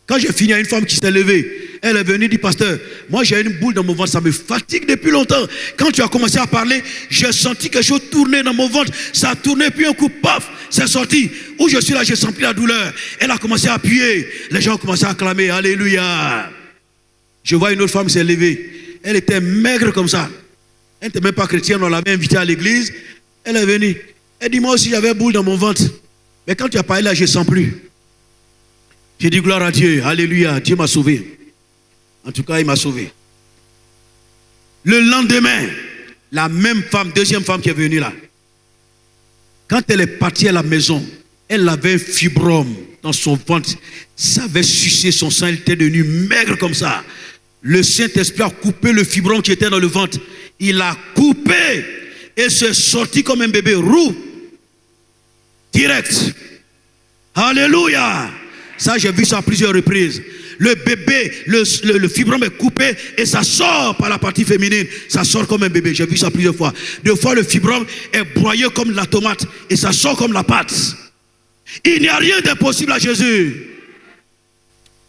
Quand j'ai fini, il y a une femme qui s'est levée. Elle est venue dire, pasteur, moi j'ai une boule dans mon ventre, ça me fatigue depuis longtemps. Quand tu as commencé à parler, j'ai senti quelque chose tourner dans mon ventre. Ça a tourné, puis un coup, paf, c'est sorti. Où je suis là, j'ai senti la douleur. Elle a commencé à appuyer. Les gens ont commencé à acclamer, alléluia. Je vois une autre femme s'est levée. Elle était maigre comme ça. Elle n'était même pas chrétienne, on l'avait invitée à l'église. Elle est venue. Elle dit, moi aussi j'avais une boule dans mon ventre. Mais quand tu as parlé là, je ne sens plus. J'ai dit gloire à Dieu, alléluia, Dieu m'a sauvé. En tout cas, il m'a sauvé. Le lendemain, la même femme, deuxième femme qui est venue là, quand elle est partie à la maison, elle avait un fibrome dans son ventre. Ça avait sucé son sang, elle était devenue maigre comme ça. Le Saint-Esprit a coupé le fibrome qui était dans le ventre. Il a coupé et c'est sorti comme un bébé roux. Direct. Alléluia. Ça, j'ai vu ça à plusieurs reprises. Le bébé, le fibrome est coupé et ça sort par la partie féminine. Ça sort comme un bébé. J'ai vu ça plusieurs fois. 2 fois, le fibrome est broyé comme la tomate et ça sort comme la pâte. Il n'y a rien d'impossible à Jésus.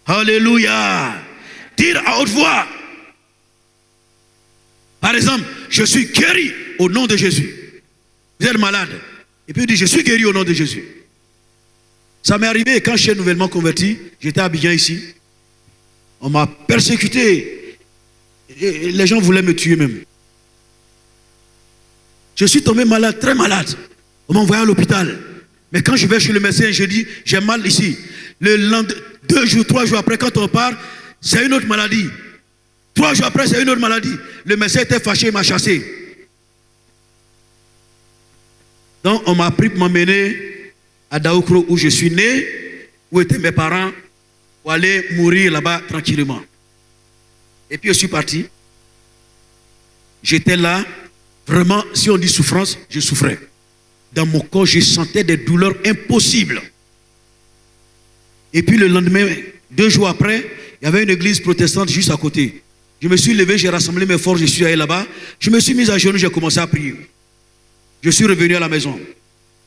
Alléluia. Dire à haute voix. Par exemple, je suis guéri au nom de Jésus. Vous êtes malade. Et puis il dit, je suis guéri au nom de Jésus. Ça m'est arrivé quand je suis nouvellement converti, j'étais à Abidjan ici. On m'a persécuté. Et les gens voulaient me tuer même. Je suis tombé malade, très malade. On m'a envoyé à l'hôpital. Mais quand je vais chez le médecin, je dis, j'ai mal ici. 2 jours, 3 jours après, quand on part, c'est une autre maladie. 3 jours après, c'est une autre maladie. Le médecin était fâché, il m'a chassé. Donc, on m'a pris pour m'emmener à Daoukro, où je suis né, où étaient mes parents, pour aller mourir là-bas tranquillement. Et puis je suis parti. J'étais là, vraiment, si on dit souffrance, je souffrais. Dans mon corps, je sentais des douleurs impossibles. Et puis le lendemain, 2 jours après, il y avait une église protestante juste à côté. Je me suis levé, j'ai rassemblé mes forces, je suis allé là-bas. Je me suis mis à genoux, j'ai commencé à prier. Je suis revenu à la maison.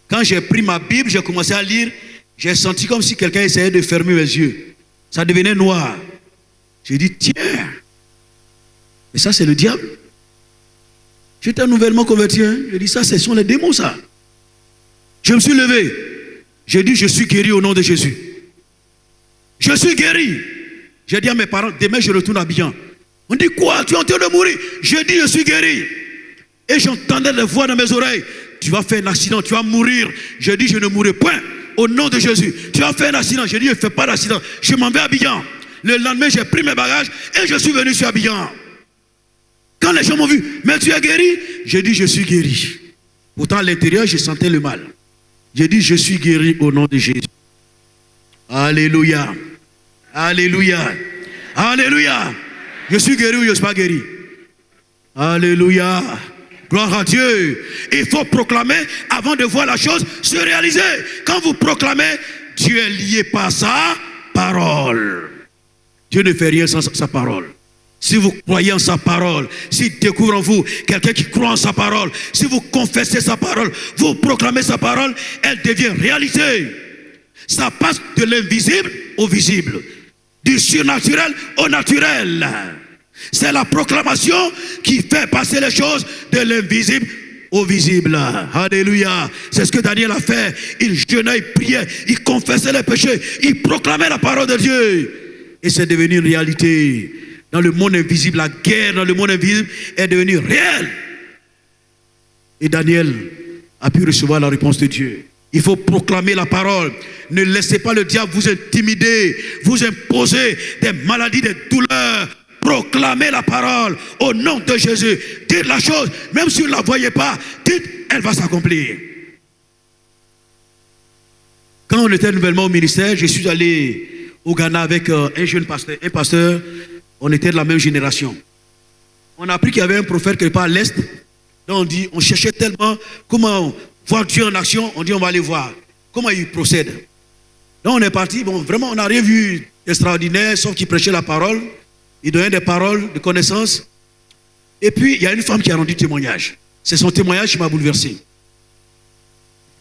Quand j'ai pris ma Bible, j'ai commencé à lire, j'ai senti comme si quelqu'un essayait de fermer mes yeux. Ça devenait noir. J'ai dit, tiens, mais ça c'est le diable. J'étais nouvellement converti. J'ai dit, ça ce sont les démons ça. Je me suis levé. J'ai dit, je suis guéri au nom de Jésus. Je suis guéri. J'ai dit à mes parents, demain je retourne à Abidjan. On dit quoi? Tu es en train de mourir? J'ai dit, je suis guéri. Et j'entendais les voix dans mes oreilles. Tu vas faire un accident, tu vas mourir. J'ai dit, je ne mourrai point. Au nom de Jésus. Tu vas faire un accident. J'ai dit, je ne fais pas d'accident. Je m'en vais à Abidjan. Le lendemain, j'ai pris mes bagages et je suis venu sur Abidjan. Quand les gens m'ont vu, mais tu es guéri? J'ai dit, je suis guéri. Pourtant, à l'intérieur, je sentais le mal. J'ai dit, je suis guéri au nom de Jésus. Alléluia. Alléluia. Alléluia. Je suis guéri ou je ne suis pas guéri? Alléluia. Gloire à Dieu. Il faut proclamer avant de voir la chose se réaliser. Quand vous proclamez, Dieu est lié par sa parole. Dieu ne fait rien sans sa parole. Si vous croyez en sa parole, s'il découvre en vous quelqu'un qui croit en sa parole, si vous confessez sa parole, vous proclamez sa parole, elle devient réalité. Ça passe de l'invisible au visible, du surnaturel au naturel. C'est la proclamation qui fait passer les choses de l'invisible au visible. Alléluia. C'est ce que Daniel a fait. Il jeûnait, il priait, il confessait les péchés, il proclamait la parole de Dieu. Et c'est devenu une réalité. dans le monde invisible, la guerre dans le monde invisible est devenue réelle. Et Daniel a pu recevoir la réponse de Dieu. Il faut proclamer la parole. Ne laissez pas le diable vous intimider, vous imposer des maladies, des douleurs. Proclamez la parole au nom de Jésus. Dites la chose, même si vous ne la voyez pas, dites, elle va s'accomplir. Quand on était nouvellement au ministère, je suis allé au Ghana avec un jeune pasteur, on était de la même génération. On a appris qu'il y avait un prophète quelque part à l'Est. Donc on cherchait tellement comment voir Dieu en action, on dit on va aller voir comment il procède. Donc on est parti, bon vraiment on n'a rien vu d'extraordinaire, sauf qu'il prêchait la parole, il donnait des paroles de connaissance. Et puis il y a une femme qui a rendu témoignage. C'est son témoignage qui m'a bouleversé.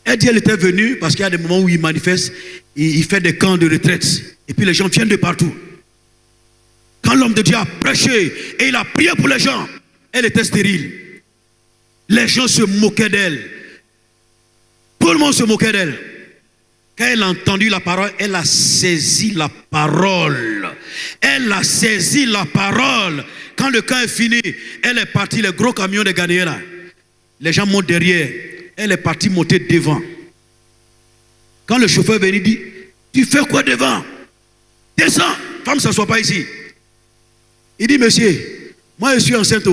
Elle dit elle était venue parce qu'il y a des moments où il manifeste, il fait des camps de retraite. Et puis les gens viennent de partout. Quand l'homme de Dieu a prêché et il a prié pour les gens, elle était stérile. Les gens se moquaient d'elle. Tout le monde se moquait d'elle. Quand elle a entendu la parole, elle a saisi la parole. Elle a saisi la parole. Quand le camp est fini, elle est partie, les gros camions de Ghanéens là. Les gens montent derrière. Elle est partie monter devant. Quand le chauffeur est venu, il dit, tu fais quoi devant? Descends, femme, ne s'assoit pas ici. Il dit, monsieur, moi je suis enceinte.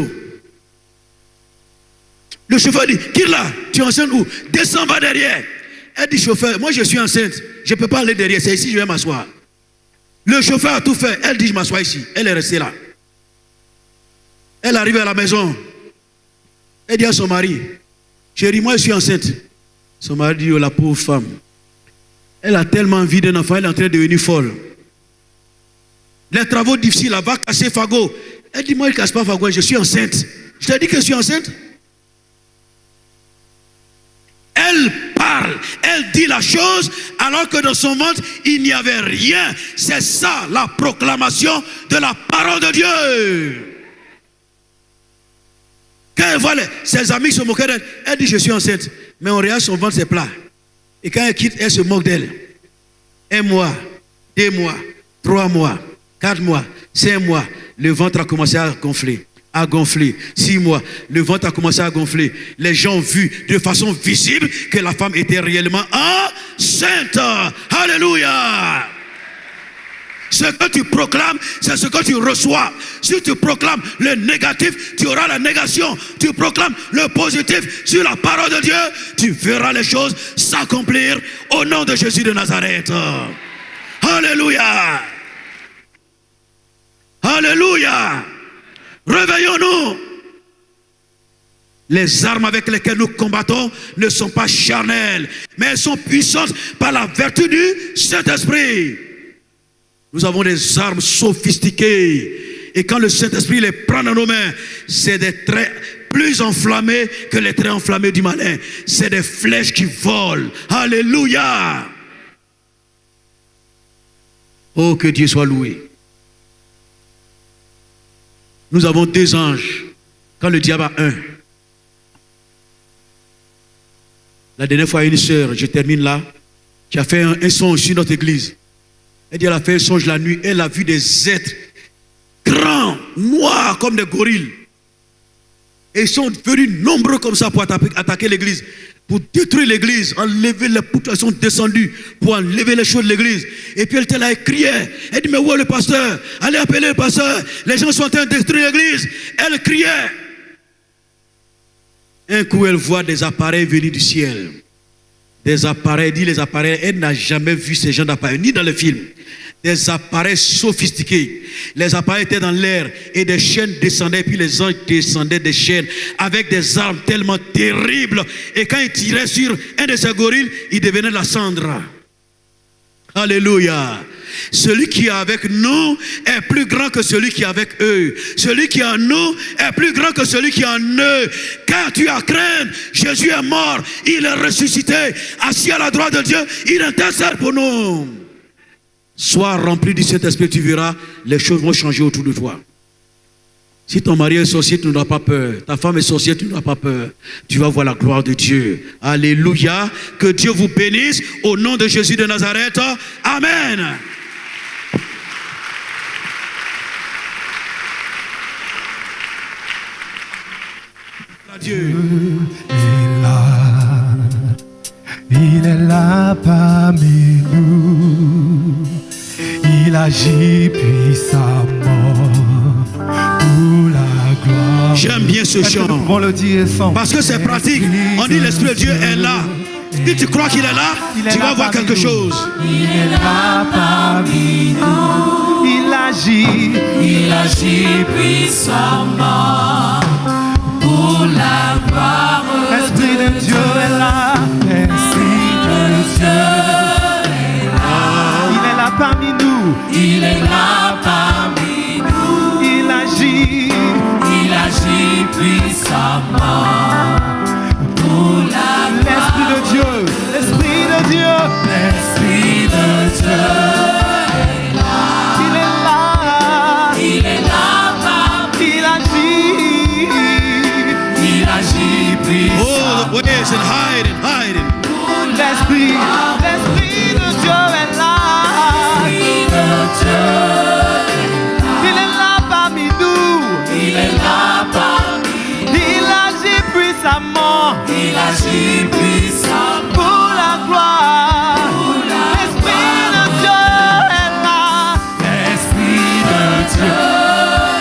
Le chauffeur dit, qui là? Tu es enceinte où? Descends, va derrière. Elle dit, chauffeur, moi je suis enceinte. Je ne peux pas aller derrière, c'est ici, je vais m'asseoir. Le chauffeur a tout fait. Elle dit, je m'assois ici. Elle est restée là. Elle arrive à la maison. Elle dit à son mari, chérie, moi je suis enceinte. Son mari dit, oh la pauvre femme. Elle a tellement envie d'un enfant, elle est en train de devenir folle. Les travaux difficiles, elle va casser Fago. Elle dit, moi je ne casse pas Fago, je suis enceinte. Je t'ai dit que je suis enceinte. Elle parle, elle dit la chose, alors que dans son ventre, il n'y avait rien. C'est ça la proclamation de la parole de Dieu. Quand elle voit ses amis se moquer d'elle, elle dit, je suis enceinte. Mais en réalité, son ventre, c'est plat. Et quand elle quitte, elle se moque d'elle. 1 mois, 2 mois, 3 mois, 4 mois, 5 mois, le ventre a commencé à gonfler. 6 mois, le ventre a commencé à gonfler. Les gens ont vu de façon visible que la femme était réellement enceinte. Alléluia. Ce que tu proclames, c'est ce que tu reçois. Si tu proclames le négatif, tu auras la négation. Tu proclames le positif sur la parole de Dieu, tu verras les choses s'accomplir au nom de Jésus de Nazareth. Alléluia. Alléluia. Réveillons-nous. Les armes avec lesquelles nous combattons ne sont pas charnelles, mais elles sont puissantes par la vertu du Saint-Esprit. Nous avons des armes sophistiquées. Et quand le Saint-Esprit les prend dans nos mains, c'est des traits plus enflammés que les traits enflammés du malin. C'est des flèches qui volent. Alléluia. Oh, que Dieu soit loué. Nous avons 2 anges, quand le diable a 1. La dernière fois, une sœur, je termine là, qui a fait un songe sur notre église. Elle dit, elle a fait un songe la nuit, elle a vu des êtres grands, noirs, comme des gorilles. Et ils sont venus nombreux comme ça pour attaquer l'église, pour détruire l'église, enlever les poutres. Ils sont descendus pour enlever les choses de l'église. Et puis elle était là, elle criait. Elle dit, mais où est le pasteur? Allez appeler le pasteur. Les gens sont en train de détruire l'église. Elle criait. Un coup, elle voit des appareils venus du ciel. Des appareils, dit les appareils, elle n'a jamais vu ces genre d'appareils, ni dans les films. Des appareils sophistiqués. Les appareils étaient dans l'air et des chaînes descendaient, puis les anges descendaient des chaînes avec des armes tellement terribles. Et quand ils tiraient sur un de ces gorilles, il devenait de la cendre. Alléluia. Celui qui est avec nous est plus grand que celui qui est avec eux. Celui qui est en nous est plus grand que celui qui est en eux. Car tu as craint, Jésus est mort, il est ressuscité, assis à la droite de Dieu, il intercède pour nous. Sois rempli du Saint-Esprit, tu verras, les choses vont changer autour de toi. Si ton mari est sorcier, tu n'auras pas peur. Ta femme est sorcière, tu n'auras pas peur. Tu vas voir la gloire de Dieu. Alléluia. Que Dieu vous bénisse au nom de Jésus de Nazareth. Amen. Dieu. Il est là parmi nous. Il agit puissamment pour la gloire. J'aime bien ce chant. Parce que c'est pratique. On dit l'Esprit de Dieu est là. Si tu crois qu'il est là, tu vas voir quelque chose. Il est là parmi nous. Il agit puissamment pour la gloire. L'Esprit de Dieu est là. L'Esprit de Dieu est là. Il est là parmi nous. Il est là parmi nous. Il agit puissamment pour la gloire. L'Esprit de Dieu, l'Esprit de Dieu, l'Esprit de Dieu est là. Il est là parmi nous. Il agit puissamment. Oh, the ways and hiding. L'Esprit de Dieu est là. L'Esprit de Dieu est là. Il est là parmi nous. Il est là parmi nous. Il agit puissamment. Il agit puissamment pour la gloire. L'Esprit de Dieu est là. L'Esprit de Dieu.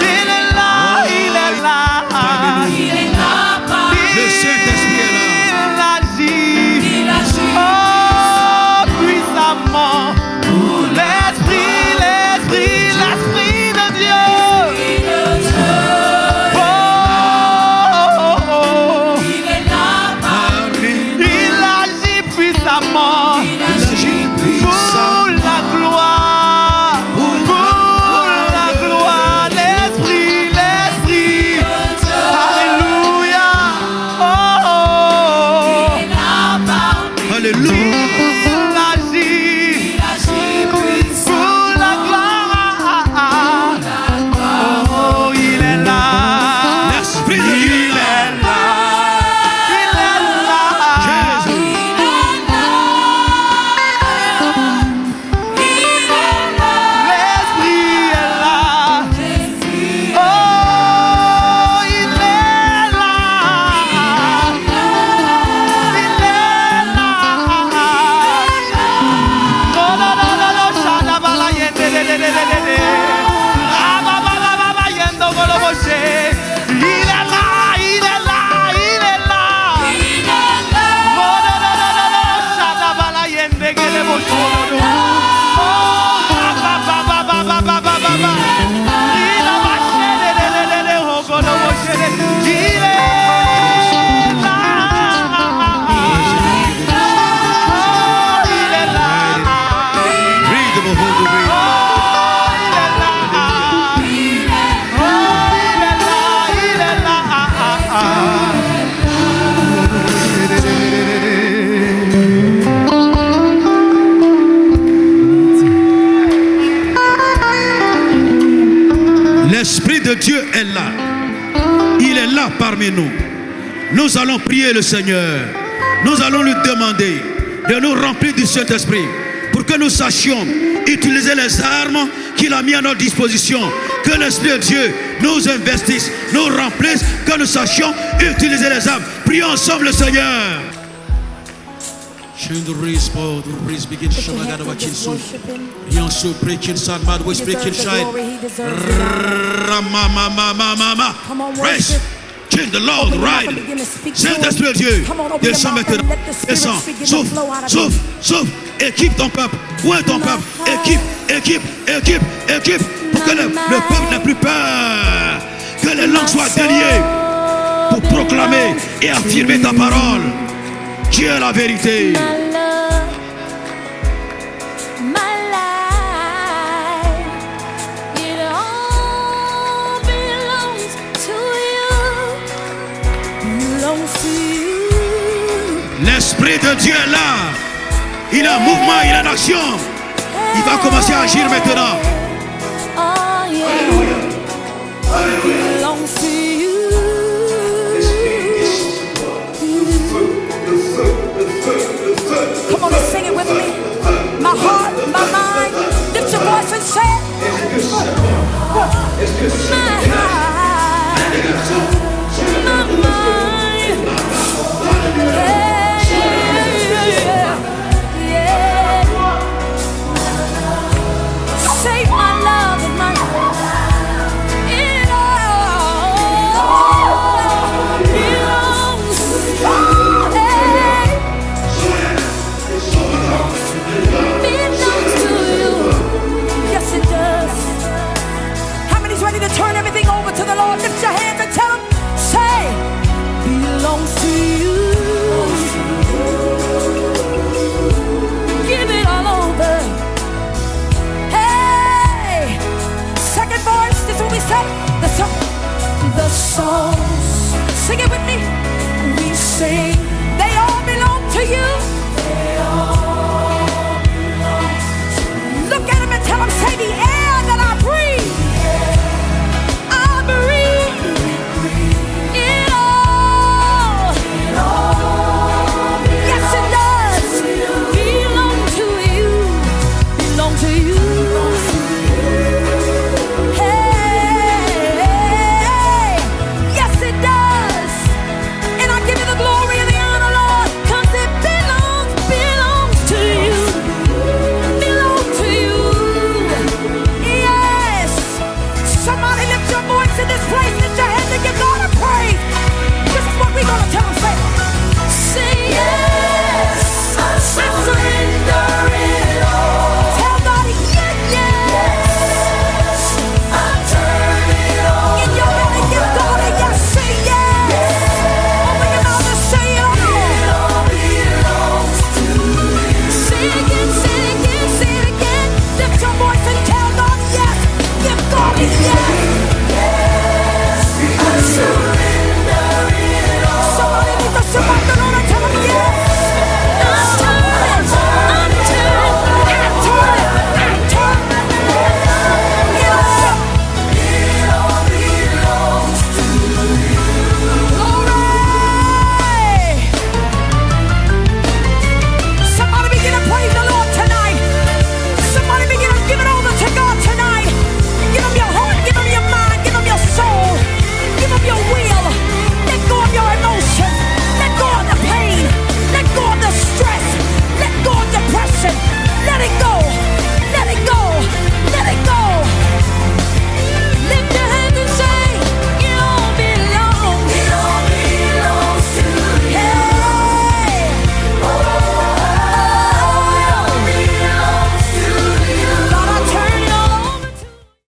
Il est là. Il est là. Il est là parmi nous. Le Saint-Esprit est là. L'Esprit de Dieu est là. Il est là parmi nous. Nous allons prier le Seigneur. Nous allons lui demander de nous remplir du Saint-Esprit pour que nous sachions utiliser les armes qu'il a mis à notre disposition. Que l'Esprit de Dieu nous investisse, nous remplisse, que nous sachions utiliser les armes. Prions ensemble le Seigneur. King the Lord, ride. Saint-Esprit de Dieu, descends maintenant. Descends, souffle, souffle, souffle. Équipe ton peuple. Où est ton peuple? Équipe. Pour que le peuple n'ait plus peur. Que les langues soient déliées pour proclamer et affirmer ta parole. Dieu est la vérité. L'Esprit de Dieu est là. Il a un mouvement, il a une action. Il va commencer à agir maintenant. Alléluia. Alléluia. Come on and sing it with me. My heart, my mind, lift your voice and say it. My heart, my mind. souls. Sing it with me. We sing